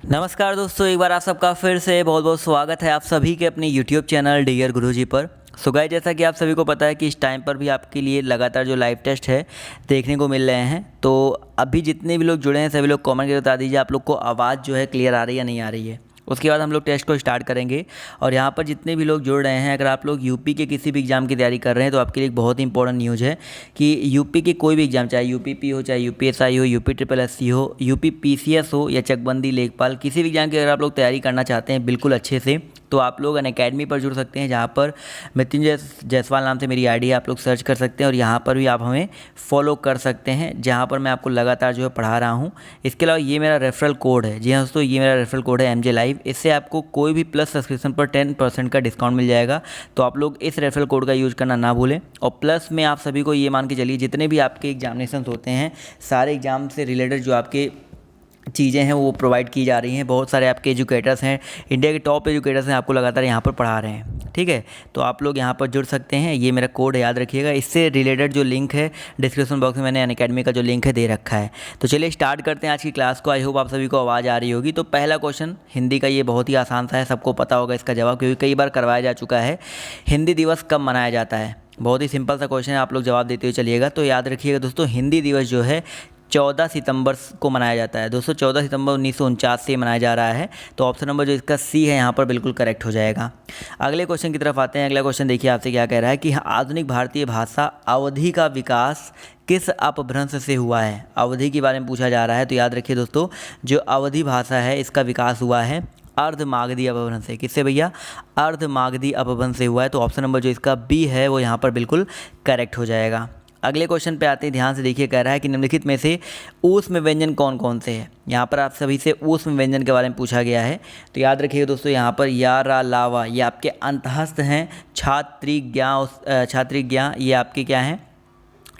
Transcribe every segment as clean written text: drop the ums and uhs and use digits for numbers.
नमस्कार दोस्तों, एक बार आप सबका फिर से बहुत बहुत स्वागत है आप सभी के अपने YouTube चैनल डियर गुरुजी पर। सो गाइस, जैसा कि आप सभी को पता है कि इस टाइम पर भी आपके लिए लगातार जो लाइव टेस्ट है देखने को मिल रहे हैं। तो अभी जितने भी लोग जुड़े हैं सभी लोग कमेंट करके बता दीजिए आप लोग को आवाज़ जो है क्लियर आ रही है या नहीं आ रही है। उसके बाद हम लोग टेस्ट को स्टार्ट करेंगे। और यहाँ पर जितने भी लोग जुड़ रहे हैं, अगर आप लोग यूपी के किसी भी एग्ज़ाम की तैयारी कर रहे हैं तो आपके लिए एक बहुत ही इंपॉर्टेंट न्यूज़ है कि यूपी के कोई भी एग्ज़ाम, चाहे यूपीपी हो, चाहे यूपीएसआई हो, यूपी ट्रिपल एससी हो, यूपी पीसीएस हो या चकबंदी लेखपाल, किसी भी एग्ज़ाम की अगर आप लोग तैयारी करना चाहते हैं बिल्कुल अच्छे से, तो आप लोग अनअकैडमी पर जुड़ सकते हैं, जहाँ पर मृत्युंजय जायसवाल नाम से मेरी आईडी है, आप लोग सर्च कर सकते हैं और यहाँ पर भी आप हमें फॉलो कर सकते हैं, जहाँ पर मैं आपको लगातार जो है पढ़ा रहा हूँ। इसके अलावा ये मेरा रेफरल कोड है। जी हाँ दोस्तों, ये मेरा रेफरल कोड है MJ लाइव। इससे आपको कोई भी प्लस सब्सक्रिप्शन पर 10% का डिस्काउंट मिल जाएगा। तो आप लोग इस रेफरल कोड का यूज़ करना ना भूलें। और प्लस में आप सभी को ये मान के चलिए, जितने भी आपके एग्जामिनेशन होते हैं, सारे एग्ज़ाम से रिलेटेड जो आपके चीज़ें हैं वो प्रोवाइड की जा रही हैं। बहुत सारे आपके एजुकेटर्स हैं, इंडिया के टॉप एजुकेटर्स हैं, आपको लगातार यहाँ पर पढ़ा रहे हैं। ठीक है, तो आप लोग यहाँ पर जुड़ सकते हैं। ये मेरा कोड है, याद रखिएगा। इससे रिलेटेड जो लिंक है डिस्क्रिप्शन बॉक्स में मैंने अनअकैडमी का जो लिंक है दे रखा है। तो चलिए स्टार्ट करते हैं आज की क्लास को। आई होप आप सभी को आवाज़ आ रही होगी। तो पहला क्वेश्चन हिंदी का, ये बहुत ही आसान सा है, सबको पता होगा इसका जवाब, क्योंकि कई बार करवाया जा चुका है। हिंदी दिवस कब मनाया जाता है? बहुत ही सिंपल सा क्वेश्चन है, आप लोग जवाब देते हुए चलिएगा। तो याद रखिएगा दोस्तों, हिंदी दिवस जो है 14 सितंबर को मनाया जाता है दोस्तों। 14 सितंबर 1949 से मनाया जा रहा है। तो ऑप्शन नंबर जो इसका सी है यहाँ पर बिल्कुल करेक्ट हो जाएगा। अगले क्वेश्चन की तरफ आते हैं। अगला क्वेश्चन देखिए आपसे क्या कह रहा है कि आधुनिक भारतीय भाषा अवधि का विकास किस अपभ्रंश से हुआ है? अवधि के बारे में पूछा जा रहा है। तो याद रखिए दोस्तों, जो अवधि भाषा है इसका विकास हुआ है अर्धमागधी अपभ्रंश से। किससे भैया? अर्धमागधी अपभ्रंश से हुआ है। तो ऑप्शन नंबर जो इसका बी है वो यहाँ पर बिल्कुल करेक्ट हो जाएगा। अगले क्वेश्चन पे आते हैं, ध्यान से देखिए। कह रहा है कि निम्नलिखित में से ऊष्म व्यंजन कौन कौन से हैं? यहाँ पर आप सभी से ऊष्म व्यंजन के बारे में पूछा गया है। तो याद रखिएगा दोस्तों, यहाँ पर या, रा, लावा ये आपके अंतःस्थ हैं। छात्रिज्ञा ये आपके क्या हैं?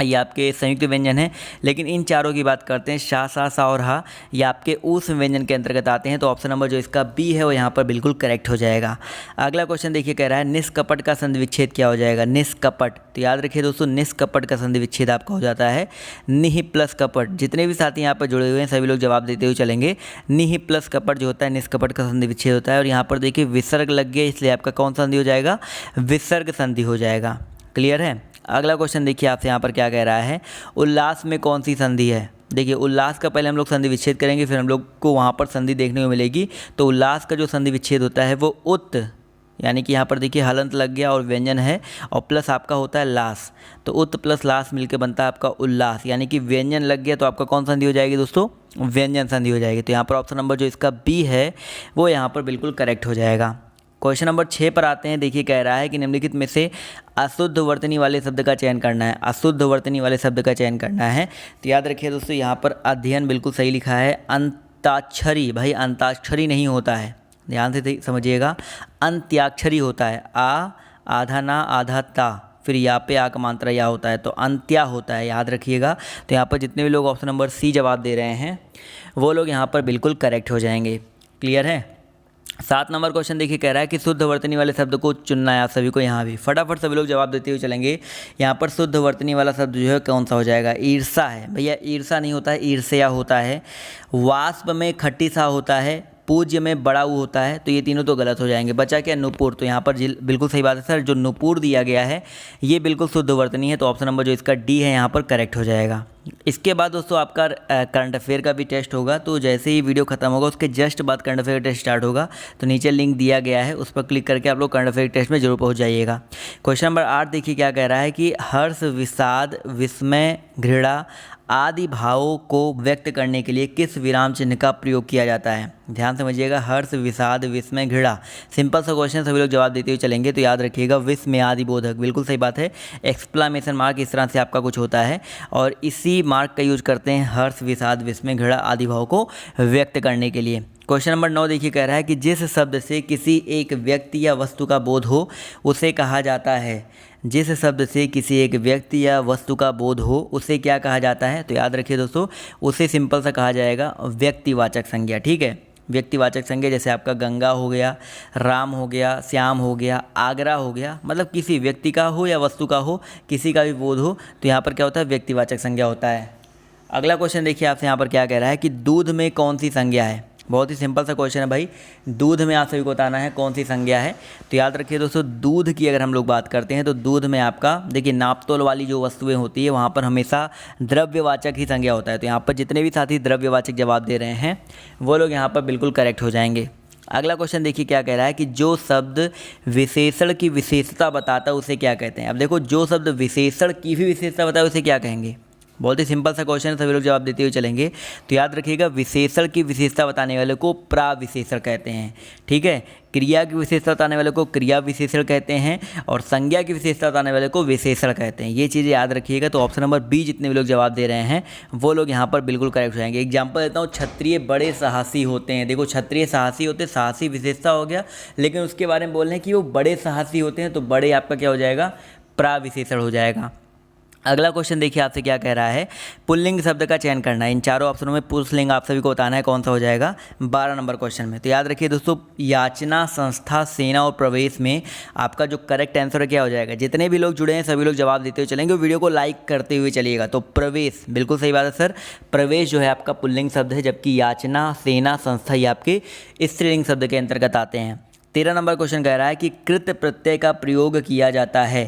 ये आपके संयुक्त व्यंजन हैं। लेकिन इन चारों की बात करते हैं, शा, सा, सा और हा, ये आपके ऊष्म व्यंजन के अंतर्गत आते हैं। तो ऑप्शन नंबर जो इसका बी है वो यहाँ पर बिल्कुल करेक्ट हो जाएगा। अगला क्वेश्चन देखिए, कह रहा है निष्कपट का संधि विच्छेद क्या हो जाएगा? निष्कपट। तो याद रखिए दोस्तों, निष्कपट का संधि विच्छेद आपका हो जाता है निहि प्लस कपट। जितने भी साथी यहाँ पर जुड़े हुए हैं सभी लोग जवाब देते हुए चलेंगे। निहि प्लस कपट जो होता है निष्कपट का संधि विच्छेद होता है। और यहाँ पर देखिए विसर्ग लग गया, इसलिए आपका कौन सा संधि हो जाएगा? विसर्ग संधि हो जाएगा। क्लियर है? अगला क्वेश्चन देखिए आपसे यहाँ पर क्या कह रहा है, उल्लास में कौन सी संधि है? देखिए, उल्लास का पहले हम लोग संधि विच्छेद करेंगे, फिर हम लोग को वहाँ पर संधि देखने को मिलेगी। तो उल्लास का जो संधि विच्छेद होता है वो उत, यानी कि यहाँ पर देखिए हलंत लग गया और व्यंजन है और प्लस आपका होता है लास। तो उत प्लस लास मिलकर बनता है आपका उल्लास, यानी कि व्यंजन लग गया तो आपका कौन संधि हो जाएगी दोस्तों? व्यंजन संधि हो जाएगी। तो यहाँ पर ऑप्शन नंबर जो इसका बी है वो यहाँ पर बिल्कुल करेक्ट हो जाएगा। क्वेश्चन नंबर 6 पर आते हैं। देखिए, कह रहा है कि निम्नलिखित में से अशुद्ध वर्तनी वाले शब्द का चयन करना है। अशुद्ध वर्तनी वाले शब्द का चयन करना है। तो याद रखिए दोस्तों, यहाँ पर अध्ययन बिल्कुल सही लिखा है। अंताक्षरी, भाई अंताक्षरी नहीं होता है, ध्यान से समझिएगा। अंत्याक्षरी होता है। आ, आधा ना, आधा ता, फिर या पे आ का मात्रा या होता है, तो अंत्या होता है, याद रखिएगा। तो यहाँ पर जितने भी लोग ऑप्शन नंबर सी जवाब दे रहे हैं वो लोग यहाँ पर बिल्कुल करेक्ट हो जाएंगे। क्लियर है? 7 नंबर क्वेश्चन देखिए, कह रहा है कि शुद्ध वर्तनी वाले शब्द को चुनना है आप सभी को। यहाँ भी फटाफट सभी लोग जवाब देते हुए चलेंगे। यहाँ पर शुद्ध वर्तनी वाला शब्द जो है कौन सा हो जाएगा? ईर्षा है भैया। ईर्षा नहीं होता है, ईर्ष्या होता है। वाष्प में खट्टी सा होता है। पूज्य में बड़ा ऊ होता है। तो ये तीनों तो गलत हो जाएंगे। बचा क्या? नुपुर। तो यहाँ पर बिल्कुल सही बात है सर, जो नुपुर दिया गया है ये बिल्कुल शुद्ध वर्तनी है। तो ऑप्शन नंबर जो इसका डी है यहाँ पर करेक्ट हो जाएगा। इसके बाद दोस्तों आपका करंट अफेयर का भी टेस्ट होगा। तो जैसे ही वीडियो खत्म होगा उसके जस्ट बाद करंट अफेयर टेस्ट स्टार्ट होगा। तो नीचे लिंक दिया गया है, उस पर क्लिक करके आप लोग करंट अफेयर टेस्ट में जरूर पहुंच जाइएगा। क्वेश्चन नंबर 8 देखिए क्या कह रहा है कि हर्ष, विषाद, विस्मय, घृणा आदि भावों को व्यक्त करने के लिए किस विराम चिन्ह का प्रयोग किया जाता है? ध्यान समझिएगा। हर्ष, विषाद, विस्मय, घृणा, सिंपल सा क्वेश्चन, सभी लोग जवाब देते हुए चलेंगे। तो याद रखिएगा विस्मयादि बोधक, बिल्कुल सही बात है। एक्सक्लामेशन मार्क इस तरह से आपका कुछ होता है और इसी मार्क का यूज करते हैं हर्ष, विषाद, विस्मय, घृणा आदि भाव को व्यक्त करने के लिए। क्वेश्चन नंबर 9 देखिए, कह रहा है कि जिस शब्द से किसी एक व्यक्ति या वस्तु का बोध हो उसे कहा जाता है। जिस शब्द से किसी एक व्यक्ति या वस्तु का बोध हो उसे क्या कहा जाता है? तो याद रखिए दोस्तों, उसे सिंपल सा कहा जाएगा व्यक्तिवाचक संज्ञा। ठीक है, व्यक्तिवाचक संज्ञा जैसे आपका गंगा हो गया, राम हो गया, श्याम हो गया, आगरा हो गया, मतलब किसी व्यक्ति का हो या वस्तु का हो, किसी का भी बोध हो, तो यहाँ पर क्या होता है? व्यक्तिवाचक संज्ञा होता है। अगला क्वेश्चन देखिए आपसे यहाँ पर क्या कह रहा है कि दूध में कौन सी संज्ञा है? बहुत ही सिंपल सा क्वेश्चन है भाई। दूध में आप सभी को बताना है कौन सी संज्ञा है। तो याद रखिए दोस्तों, दूध की अगर हम लोग बात करते हैं तो दूध में आपका देखिए नापतोल वाली जो वस्तुएं होती है वहाँ पर हमेशा द्रव्यवाचक ही संज्ञा होता है। तो यहाँ पर जितने भी साथी द्रव्यवाचक जवाब दे रहे हैं वो लोग यहाँ पर बिल्कुल करेक्ट हो जाएंगे। अगला क्वेश्चन देखिए क्या कह रहा है कि जो शब्द विशेषण की विशेषता बताता है उसे क्या कहते हैं। अब देखो, जो शब्द विशेषण की भी विशेषता बताए उसे क्या कहेंगे। बहुत ही सिंपल सा क्वेश्चन है, सभी लोग जवाब देते हुए चलेंगे। तो याद रखिएगा, विशेषण की विशेषता बताने वाले को प्राविशेषण कहते हैं। ठीक है, क्रिया की विशेषता बताने वाले को क्रिया विशेषण कहते हैं और संज्ञा की विशेषता बताने वाले को विशेषण कहते हैं। ये चीज़ें याद रखिएगा। तो ऑप्शन नंबर बी जितने भी लोग जवाब दे रहे हैं वो लोग यहाँ पर बिल्कुल करेक्ट हो जाएंगे। एग्जाम्पल देता हूँ, क्षत्रिय बड़े साहसी होते हैं। देखो, क्षत्रिय साहसी होते हैं, साहसी विशेषता हो गया, लेकिन उसके बारे में बोल रहे हैं कि वो बड़े साहसी होते हैं, तो बड़े आपका क्या हो जाएगा, प्राविशेषण हो जाएगा। अगला क्वेश्चन देखिए आपसे क्या कह रहा है, पुल्लिंग शब्द का चयन करना है। इन चारों ऑप्शनों में पुल्लिंग आप सभी को बताना है कौन सा हो जाएगा 12 नंबर क्वेश्चन में। तो याद रखिए दोस्तों, याचना, संस्था, सेना और प्रवेश में आपका जो करेक्ट आंसर है क्या हो जाएगा। जितने भी लोग जुड़े हैं सभी लोग जवाब देते हुए चलेंगे, वीडियो को लाइक करते हुए चलिएगा। तो प्रवेश, बिल्कुल सही बात है सर, प्रवेश जो है आपका पुल्लिंग शब्द है, जबकि याचना, सेना, संस्था ये आपके स्त्रीलिंग शब्द के अंतर्गत आते हैं। 13 नंबर क्वेश्चन कह रहा है कि कृत प्रत्यय का प्रयोग किया जाता है।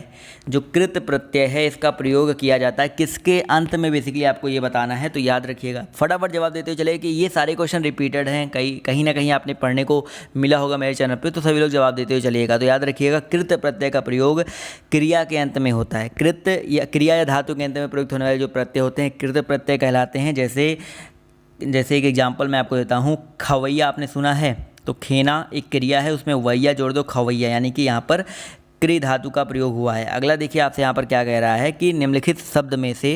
जो कृत प्रत्यय है इसका प्रयोग किया जाता है किसके अंत में, बेसिकली आपको ये बताना है। तो याद रखिएगा, फटाफट जवाब देते हुए चले कि ये सारे क्वेश्चन रिपीटेड हैं, कहीं ना कहीं आपने पढ़ने को मिला होगा मेरे चैनल पे, तो सभी लोग जवाब देते हुए चलिएगा। तो याद रखिएगा, कृत प्रत्यय का प्रयोग क्रिया के अंत में होता है। कृत या क्रिया या धातु के अंत में प्रयुक्त होने वाले जो प्रत्यय होते हैं कृत प्रत्यय कहलाते हैं। जैसे एक एग्जाम्पल मैं आपको देता हूँ, खवैया आपने सुना है, तो खेना एक क्रिया है, उसमें वैया जोड़ दो, खवैया, यानी कि यहाँ पर क्रि धातु का प्रयोग हुआ है। अगला देखिए आपसे यहाँ पर क्या कह रहा है कि निम्नलिखित शब्द में से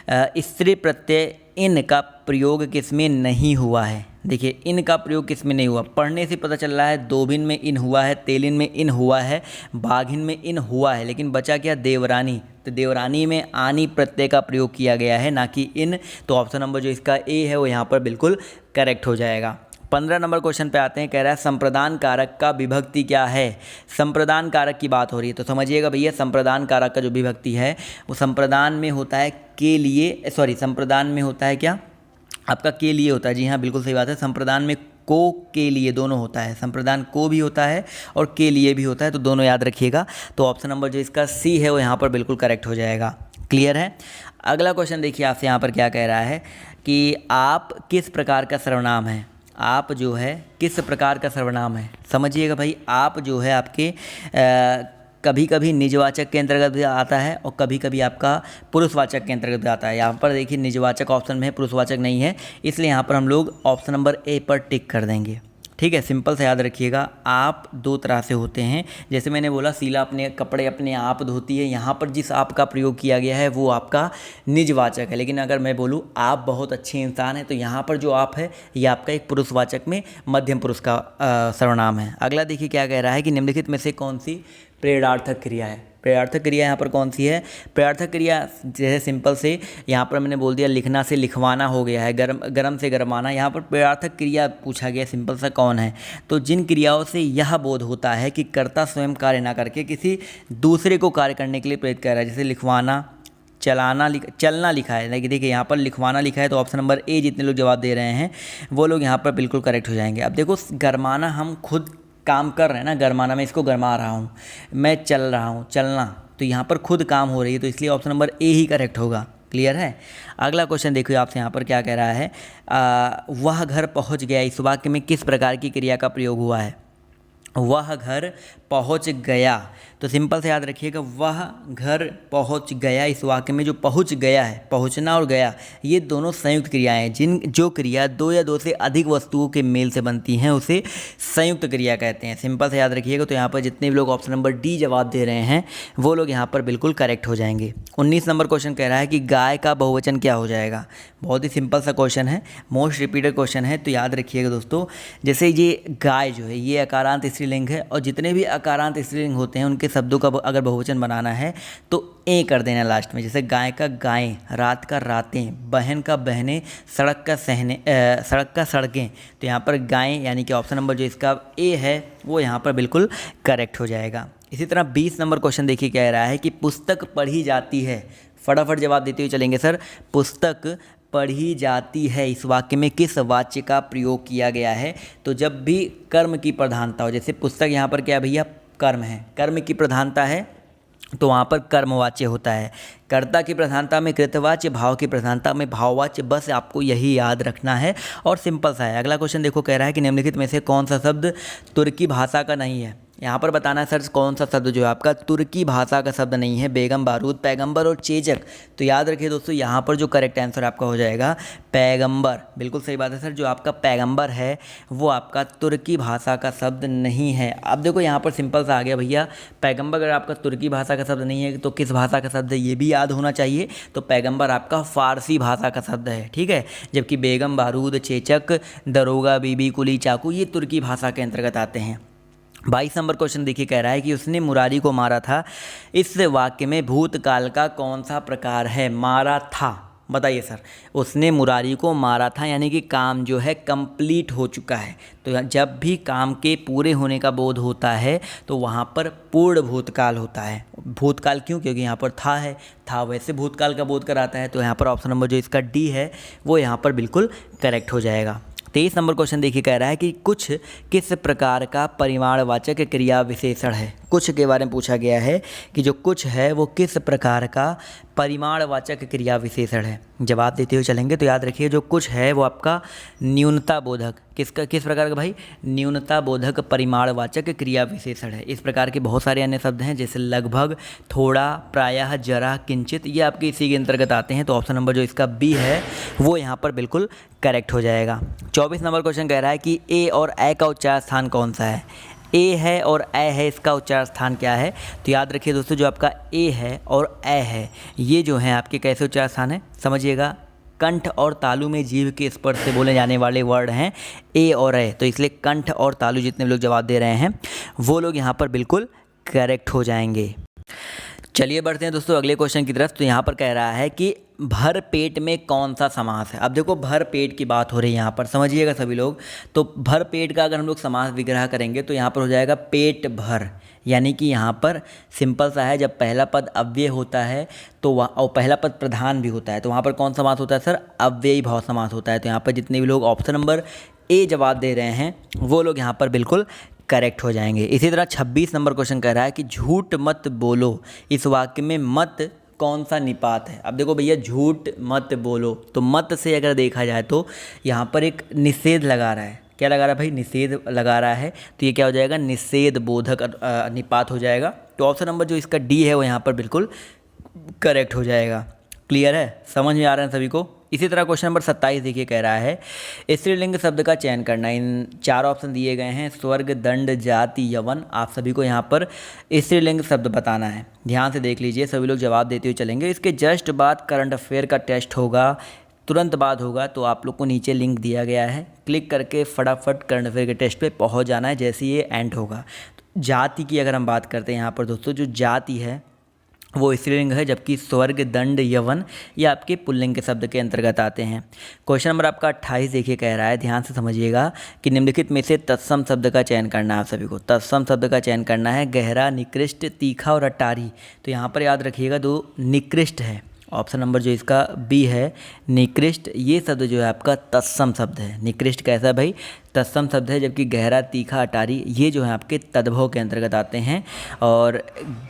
स्त्री प्रत्यय इन का प्रयोग किस में नहीं हुआ है। देखिए, इन का प्रयोग किस में नहीं हुआ, पढ़ने से पता चल रहा है दोबिन में इन हुआ है, तेलिन में इन हुआ है, बाघिन में इन हुआ है, लेकिन बचा क्या, देवरानी। तो देवरानी में आनी प्रत्यय का प्रयोग किया गया है, ना कि इन। तो ऑप्शन नंबर जो इसका ए है वो यहाँ पर बिल्कुल करेक्ट हो जाएगा। 15 नंबर क्वेश्चन पे आते हैं, कह रहा है संप्रदान कारक का विभक्ति क्या है। संप्रदान कारक की बात हो रही है, तो समझिएगा भैया, संप्रदान कारक का जो विभक्ति है वो संप्रदान में होता है के लिए, संप्रदान में होता है क्या, आपका के लिए होता है। जी हाँ, बिल्कुल सही बात है, संप्रदान में को के लिए दोनों होता है, संप्रदान को भी होता है और के लिए भी होता है, तो दोनों याद रखिएगा। तो ऑप्शन नंबर जो इसका सी है वो यहाँ पर बिल्कुल करेक्ट हो जाएगा। क्लियर है। अगला क्वेश्चन देखिए आपसे यहाँ पर क्या कह रहा है कि आप किस प्रकार का सर्वनाम है। आप जो है किस प्रकार का सर्वनाम है, समझिएगा भाई। आप जो है आपके कभी कभी निजवाचक के अंतर्गत भी आता है और कभी कभी आपका पुरुषवाचक के अंतर्गत भी आता है। यहाँ पर देखिए निजवाचक ऑप्शन में है, पुरुषवाचक नहीं है, इसलिए यहाँ पर हम लोग ऑप्शन नंबर ए पर टिक कर देंगे। ठीक है, सिंपल से याद रखिएगा। आप दो तरह से होते हैं, जैसे मैंने बोला शीला अपने कपड़े अपने आप धोती है, यहाँ पर जिस आप का प्रयोग किया गया है वो आपका निजवाचक है। लेकिन अगर मैं बोलूँ आप बहुत अच्छे इंसान हैं, तो यहाँ पर जो आप है ये आपका एक पुरुषवाचक में मध्यम पुरुष का सर्वनाम है। अगला देखिए क्या कह रहा है कि निम्नलिखित में से कौन सी प्रेरणार्थक क्रिया है। प्रेरणार्थक क्रिया यहाँ पर कौन सी है। प्रेरणार्थक क्रिया जैसे सिंपल से यहाँ पर मैंने बोल दिया लिखना से लिखवाना हो गया है, गरम से गरमाना। यहाँ पर प्रेरणार्थक क्रिया पूछा गया सिंपल सा कौन है, तो जिन क्रियाओं से यह बोध होता है कि कर्ता स्वयं कार्य ना करके किसी दूसरे को कार्य करने के लिए प्रेरित कर रहा है। जैसे लिखवाना, चलना लिखा है, लेकिन देखिए यहाँ पर लिखवाना लिखा है, तो ऑप्शन नंबर ए जितने लोग जवाब दे रहे हैं वो लोग यहाँ पर बिल्कुल करेक्ट हो जाएंगे। अब देखो, गरमाना हम खुद काम कर रहे हैं ना, गरमाना मैं इसको गरमा रहा हूँ, मैं चल रहा हूँ, चलना, तो यहाँ पर खुद काम हो रही है, तो इसलिए option number A he correct होगा। क्लियर है। अगला क्वेश्चन देखिए आपसे यहाँ पर क्या कह रहा है, वह घर पहुँच गया, इस वाक्य में किस प्रकार की क्रिया का प्रयोग हुआ है। वह घर पहुँच गया, तो सिंपल से याद रखिएगा, वह घर पहुँच गया, इस वाक्य में जो पहुँच गया है, पहुँचना और गया, ये दोनों संयुक्त क्रियाएं हैं। जो क्रिया दो या दो से अधिक वस्तुओं के मेल से बनती हैं उसे संयुक्त क्रिया कहते हैं। सिंपल से याद रखिएगा। तो यहाँ पर जितने भी लोग ऑप्शन नंबर डी जवाब दे रहे हैं वो लोग यहाँ पर बिल्कुल करेक्ट हो जाएंगे। 19 नंबर क्वेश्चन कह रहा है कि गाय का बहुवचन क्या हो जाएगा। बहुत ही सिंपल सा क्वेश्चन है, मोस्ट रिपीटेड क्वेश्चन है, तो याद रखिएगा दोस्तों। जैसे ये गाय जो है ये अकारांत स्त्रीलिंग है, और जितने भी अकारांत स्त्रीलिंग होते हैं उनके शब्दों का अगर बहुवचन बनाना है तो ए कर देना लास्ट में। जैसे गाय का गायें, रात का रातें, बहन का बहनें, सड़क का सड़कें, तो यहाँ पर गायें यानी कि ऑप्शन नंबर जो इसका ए है वो यहाँ पर बिल्कुल करेक्ट हो जाएगा। इसी तरह 20 नंबर क्वेश्चन देखिए कह रहा है कि पुस्तक पढ़ी जाती है। फटाफट जवाब देते हुए चलेंगे सर। पुस्तक पढ़ी जाती है इस वाक्य में किस वाच्य का प्रयोग किया गया है। तो जब भी कर्म की प्रधानता हो, जैसे पुस्तक यहाँ पर क्या है भैया, कर्म है, कर्म की प्रधानता है तो वहाँ पर कर्मवाच्य होता है। कर्ता की प्रधानता में कृतवाच्य, भाव की प्रधानता में भाववाच्य। बस आपको यही याद रखना है और सिंपल सा है। अगला क्वेश्चन देखो, कह रहा है कि निम्नलिखित में से कौन सा शब्द तुर्की भाषा का नहीं है। यहाँ पर बताना है सर कौन सा शब्द जो है आपका तुर्की भाषा का शब्द नहीं है। बेगम, बारूद, पैगंबर और चेचक। तो याद रखिए दोस्तों, यहाँ पर जो करेक्ट आंसर आपका हो जाएगा पैगंबर। बिल्कुल सही बात है सर, जो आपका पैगंबर है वो आपका तुर्की भाषा का शब्द नहीं है। अब देखो यहाँ पर सिंपल सा आ गया भैया, पैगंबर अगर आपका तुर्की भाषा का शब्द नहीं है तो किस भाषा का शब्द है ये भी याद होना चाहिए। तो पैगंबर आपका फारसी भाषा का शब्द है, ठीक है। जबकि बेगम, बारूद, चेचक, दरोगा, बीबी, कुली, चाकू ये तुर्की भाषा के अंतर्गत आते हैं। 22 नंबर क्वेश्चन देखिए, कह रहा है कि उसने मुरारी को मारा था। इस वाक्य में भूतकाल का कौन सा प्रकार है। मारा था, बताइए सर। उसने मुरारी को मारा था यानी कि काम जो है कंप्लीट हो चुका है। तो जब भी काम के पूरे होने का बोध होता है तो वहाँ पर पूर्ण भूतकाल होता है। भूतकाल क्यों, क्योंकि यहाँ पर था वैसे भूतकाल का बोध कराता है। तो यहाँ पर ऑप्शन नंबर जो इसका डी है वो यहाँ पर बिल्कुल करेक्ट हो जाएगा। 23 नंबर क्वेश्चन देखिए, कह रहा है कि कुछ किस प्रकार का परिमाणवाचक क्रिया विशेषण है। कुछ के बारे में पूछा गया है कि जो कुछ है वो किस प्रकार का परिमाणवाचक क्रिया विशेषण है। जवाब देते हुए चलेंगे तो याद रखिए, जो कुछ है वो आपका न्यूनता बोधक, किस प्रकार का भाई, न्यूनता बोधक परिमाणवाचक क्रिया विशेषण है। इस प्रकार के बहुत सारे अन्य शब्द हैं जैसे लगभग, थोड़ा, प्रायः, जरा, किंचित, ये आपके इसी के अंतर्गत आते हैं। तो ऑप्शन नंबर जो इसका बी है वो यहाँ पर बिल्कुल करेक्ट हो जाएगा। 24 नंबर क्वेश्चन कह रहा है कि ए और ए का उच्चार स्थान कौन सा है। ए है और ए है, इसका उच्चार स्थान क्या है। तो याद रखिए दोस्तों, जो आपका ए है और ए है ये जो है आपके कैसे उच्चार स्थान है समझिएगा। कंठ और तालु में जीभ के स्पर्श से बोले जाने वाले वर्ड हैं ए और ए। तो इसलिए कंठ और तालु जितने लोग जवाब दे रहे हैं वो लोग यहाँ पर बिल्कुल करेक्ट हो जाएंगे। चलिए बढ़ते हैं दोस्तों अगले क्वेश्चन की तरफ। तो यहाँ पर कह रहा है कि भर पेट में कौन सा समास है। अब देखो भर पेट की बात हो रही है यहाँ पर, समझिएगा सभी लोग। तो भर पेट का अगर हम लोग समास विग्रह करेंगे तो यहाँ पर हो जाएगा पेट भर। यानी कि यहाँ पर सिंपल सा है, जब पहला पद अव्यय होता है तो वह और पहला पद प्रधान भी होता है तो वहाँ पर कौन समास होता है सर, अव्ययी भाव समास होता है। तो यहाँ पर जितने भी लोग ऑप्शन नंबर ए जवाब दे रहे हैं वो लोग यहाँ पर बिल्कुल करेक्ट हो जाएंगे। इसी तरह 26 नंबर क्वेश्चन कह रहा है कि झूठ मत बोलो। इस वाक्य में मत कौन सा निपात है। अब देखो भैया, झूठ मत बोलो, तो मत से अगर देखा जाए तो यहाँ पर एक निषेध लगा रहा है। क्या लगा रहा है भाई, निषेध लगा रहा है। तो ये क्या हो जाएगा, निषेध बोधक निपात हो जाएगा। तो ऑप्शन नंबर जो इसका डी है वो यहाँ पर बिल्कुल करेक्ट हो जाएगा। क्लियर है, समझ में आ रहा है सभी को। इसी तरह क्वेश्चन नंबर 27 देखिए, कह रहा है स्त्रीलिंग शब्द का चयन करना। इन 4 ऑप्शन दिए गए हैं, स्वर्ग, दंड, जाति, यवन। आप सभी को यहाँ पर स्त्रीलिंग शब्द बताना है। ध्यान से देख लीजिए, सभी लोग जवाब देते हुए चलेंगे। इसके जस्ट बाद करंट अफेयर का टेस्ट होगा, तुरंत बाद होगा। तो आप लोग को नीचे लिंक दिया गया है, क्लिक करके फटाफट करंट अफेयर के टेस्ट पे पहुँच जाना है जैसे ये एंड होगा। तो जाति की अगर हम बात करते हैं यहाँ पर दोस्तों, जो जाति है वो स्त्रीलिंग है, जबकि स्वर्ग, दंड, यवन ये आपके पुल्लिंग के शब्द के अंतर्गत आते हैं। क्वेश्चन नंबर आपका 28 देखिए, कह रहा है ध्यान से समझिएगा कि निम्नलिखित में से तत्सम शब्द का चयन करना है। आप सभी को तत्सम शब्द का चयन करना है। गहरा, निकृष्ट, तीखा और अटारी। तो यहाँ पर याद रखिएगा दो निकृष्ट है। ऑप्शन नंबर जो इसका बी है निकृष्ट, ये शब्द जो है आपका तत्सम शब्द है। निकृष्ट कैसा है भाई, तत्सम शब्द है। जबकि गहरा, तीखा, अटारी ये जो है आपके तद्भव के अंतर्गत आते हैं। और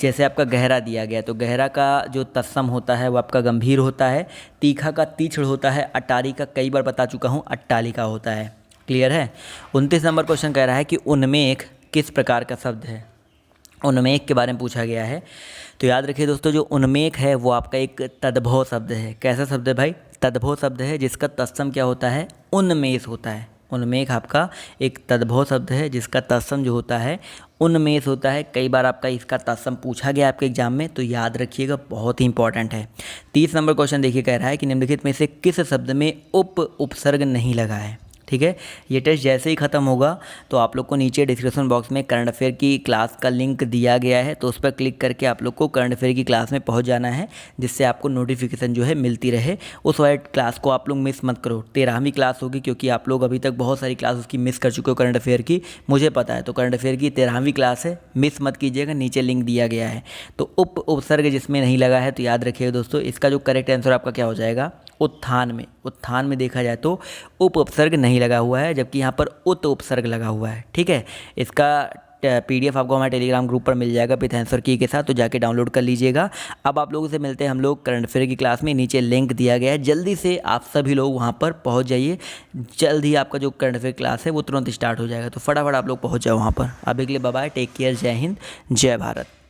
जैसे आपका गहरा दिया गया तो गहरा का जो तत्सम होता है वो आपका गंभीर होता है, तीखा का तीक्ष्ण होता है, अटारी का कई बार बता चुका हूँ अट्टालिका होता है। क्लियर है। 29 नंबर क्वेश्चन कह रहा है कि उन्मेष किस प्रकार का शब्द है। उन्मेष के बारे में पूछा गया है। तो याद रखिए दोस्तों, जो उन्मेष है वो आपका एक तद्भव शब्द है। कैसा शब्द है भाई, तद्भव शब्द है जिसका तत्सम क्या होता है, उन्मेष होता है। उन्मेष आपका एक तद्भव शब्द है जिसका तत्सम जो होता है उन्मेष होता है। कई बार आपका इसका तत्सम पूछा गया आपके एग्जाम में, तो याद रखिएगा, बहुत ही इंपॉर्टेंट है। 30 नंबर क्वेश्चन देखिए, कह रहा है कि निम्नलिखित में से किस शब्द में उपसर्ग नहीं लगा है। ठीक है, ये टेस्ट जैसे ही ख़त्म होगा तो आप लोग को नीचे डिस्क्रिप्शन बॉक्स में करंट अफेयर की क्लास का लिंक दिया गया है, तो उस पर क्लिक करके आप लोग को करंट अफेयर की क्लास में पहुंच जाना है, जिससे आपको नोटिफिकेशन जो है मिलती रहे। उस वाले क्लास को आप लोग मिस मत करो। 13वीं क्लास होगी, क्योंकि आप लोग अभी तक बहुत सारी क्लास उसकी मिस कर चुके हो करंट अफेयर की, मुझे पता है। तो करंट अफेयर की 13वीं क्लास है, मिस मत कीजिएगा, नीचे लिंक दिया गया है। तो उपसर्ग जिसमें नहीं लगा है तो याद रखिएगा दोस्तों, इसका जो करेक्ट आंसर आपका क्या हो जाएगा, उत्थान में देखा जाए तो उप उपसर्ग नहीं लगा हुआ है, जबकि यहाँ पर उत उपसर्ग लगा हुआ है। ठीक है, इसका PDF आपको हमारे टेलीग्राम ग्रुप पर मिल जाएगा विथ आंसर की के साथ, तो जाके डाउनलोड कर लीजिएगा। अब आप लोगों से मिलते हैं हम लोग करंट अफेयर की क्लास में। नीचे लिंक दिया गया है, जल्दी से आप सभी लोग वहाँ पर पहुँच जाइए। जल्द ही आपका जो करंट अफेयर क्लास है वो तुरंत स्टार्ट हो जाएगा, तो फटाफट आप लोग पहुँच जाओ वहाँ पर। अभी के लिए बाय बाय, टेक केयर, जय हिंद, जय भारत।